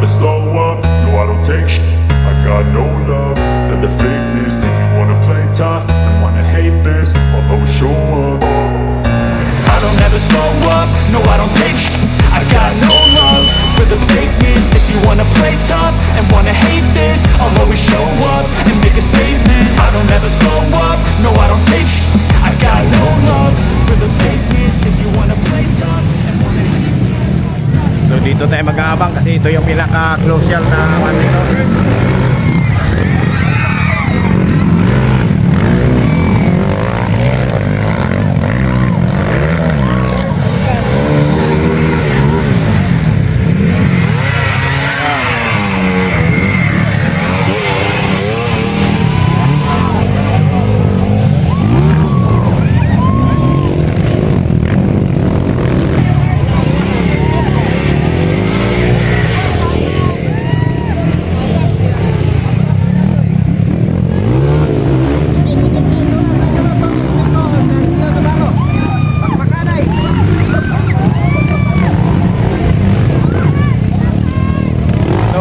never slow up, no I don't take shit. I got no love for the fakeness. If you wanna play tough and wanna hate this, I'll always show up. I don't ever slow up, no I don't take shit. I got no love for the fakeness. If you wanna play tough and wanna hate this, I'll always show up and make a statement. I don't ever slow up, no I don't take shit. I got no love for the fakeness. If you wanna play tough and wanna hate this. So dito tayo mag-aabang kasi ito yung pinaka-crucial na ano ito.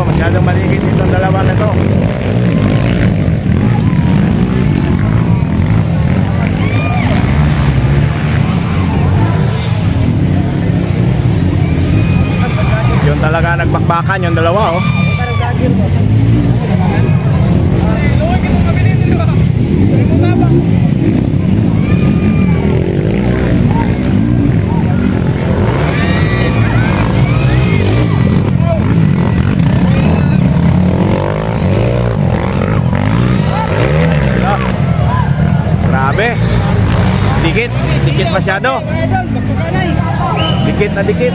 Masyadong maligid itong dalawa na to. Yung talaga nagbakbakan yung dalawa oh. Grabe. Dikit, dikit masyado. Dikit na dikit.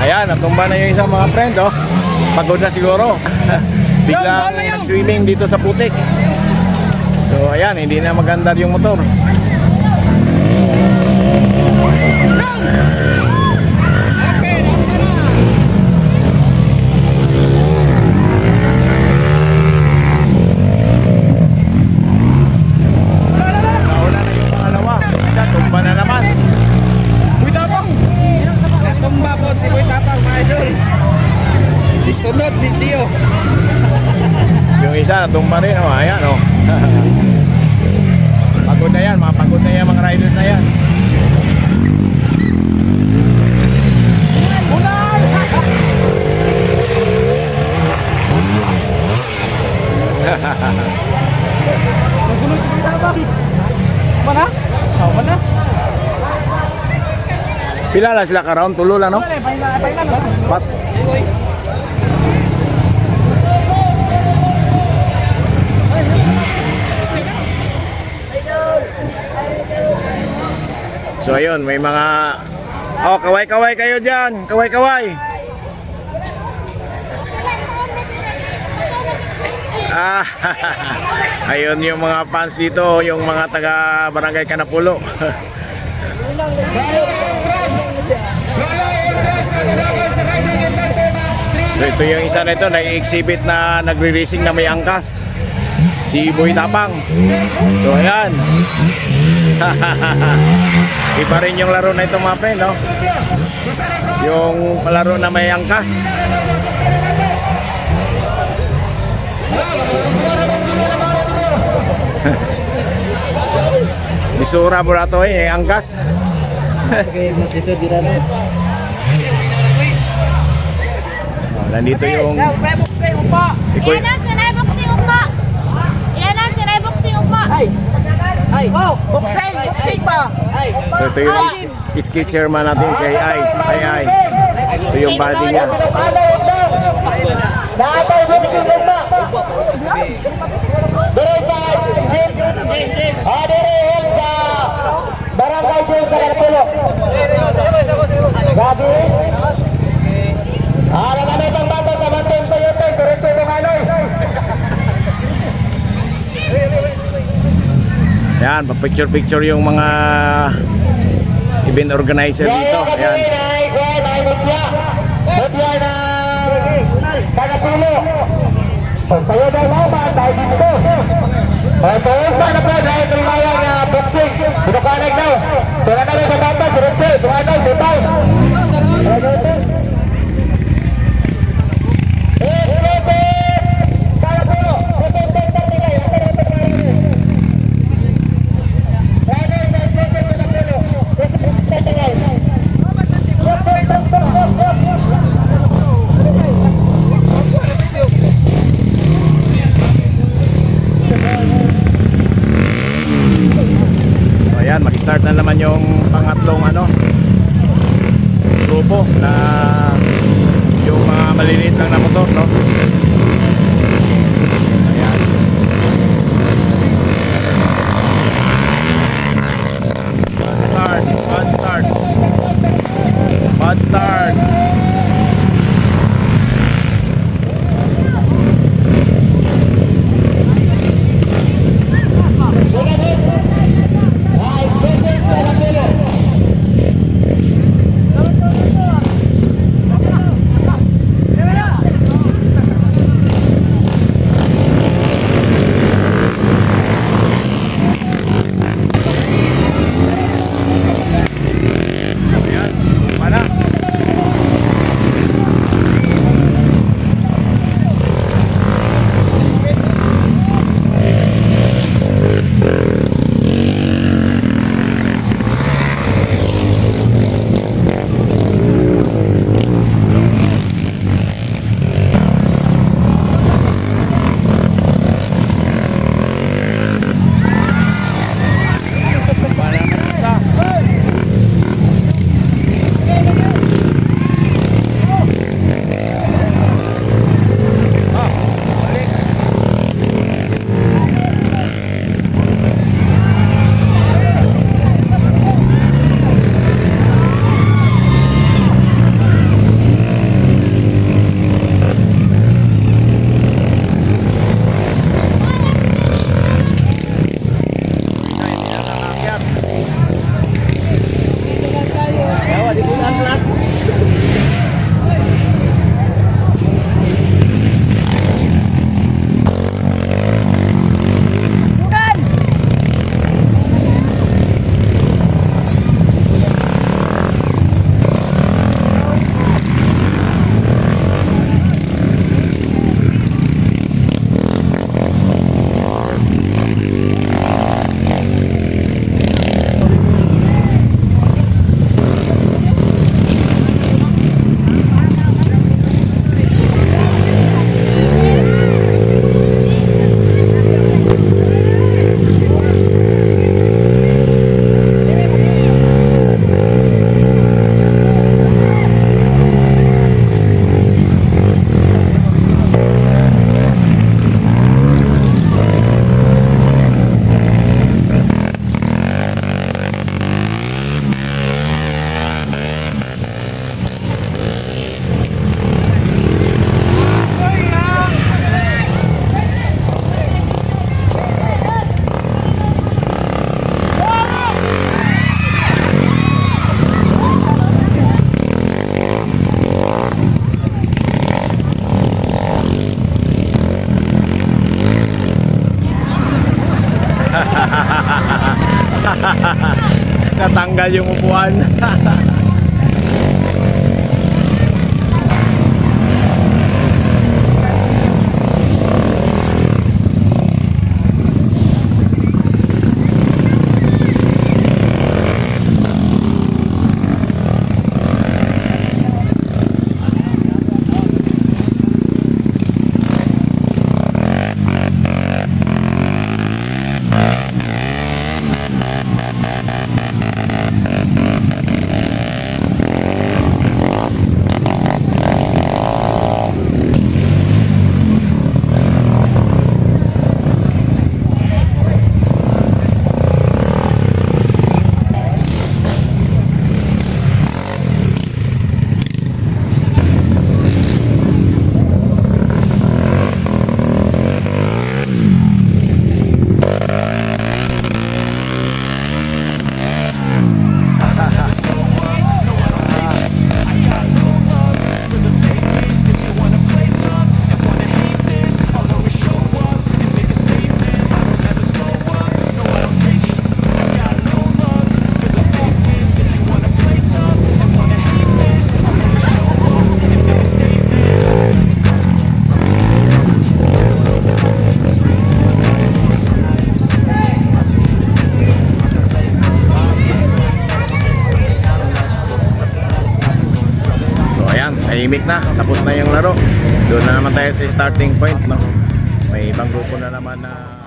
Ayan, natumba na yung isang mga friend oh. Pagod na siguro. Biglang nag-swimming dito sa putik. So ayan, hindi na magandar yung motor. Nauna na yung pangalawa. Tumba na naman. Tumba po si Boy Tapang, mga idol. Disunod ni Gio. Yung isa natumba rin oh. Ayan oh. Pagod na yan, mga pagod na yan, mga riders na yan. Nagsunod si Boy Tapang. Mana? Oh, mana? Pila na sila karon? Tulo lang, no? Pat. So ayun, may mga kaway-kaway kayo diyan. Kaway-kaway. Ah, ayun yung mga fans dito, yung mga taga Barangay Canapulo. So ito yung isa na ito, na-exhibit na nagre-racing na may angkas. Si Boy Tapang. So ayan. Iba rin yung laro na ito mga friend, no? Yung laro na may angkas. Bisura po na ito angkas. Okay, mas lisod dito na. Nandito yung Yan na, sinay boxing upa. Yan na, sinay boxing upa. Ay! Oh! Boxing pa! Ay! So ito yung ski chairman natin si Ai. Ito yung body niya. Nakatay boxing na. Dire sa dire help sa Barangay James sa Canapulo. Gabi. Nagamit ang bata sa Mantem sa Yote, sa Recho Bungaloy. Yan, pa-picture-picture yung mga event organizer dito. Ayan. Ay mutya. Mutya ng Canapulo. Sa'yo daw naman, dahil gusto. Tuwag pa na po, dahil tumayang boxing. Binukanag daw. So na namin sa bata, si Recho, tumanay, si Pao. Exclusive! Canapulo, Quezon Best Tartigay, nasa natin Mariners. Mariners, exclusive Canapulo, Quezon Best Tartigay. So ayan, mag-start na naman yung pangatlong grupo na yung mga maliliit lang na motor, no? Ayan. Bad start. tinanggal yung upuan. Tahimik na, tapos na yung laro. Doon na naman tayo sa starting point, no? May ibang grupo na naman na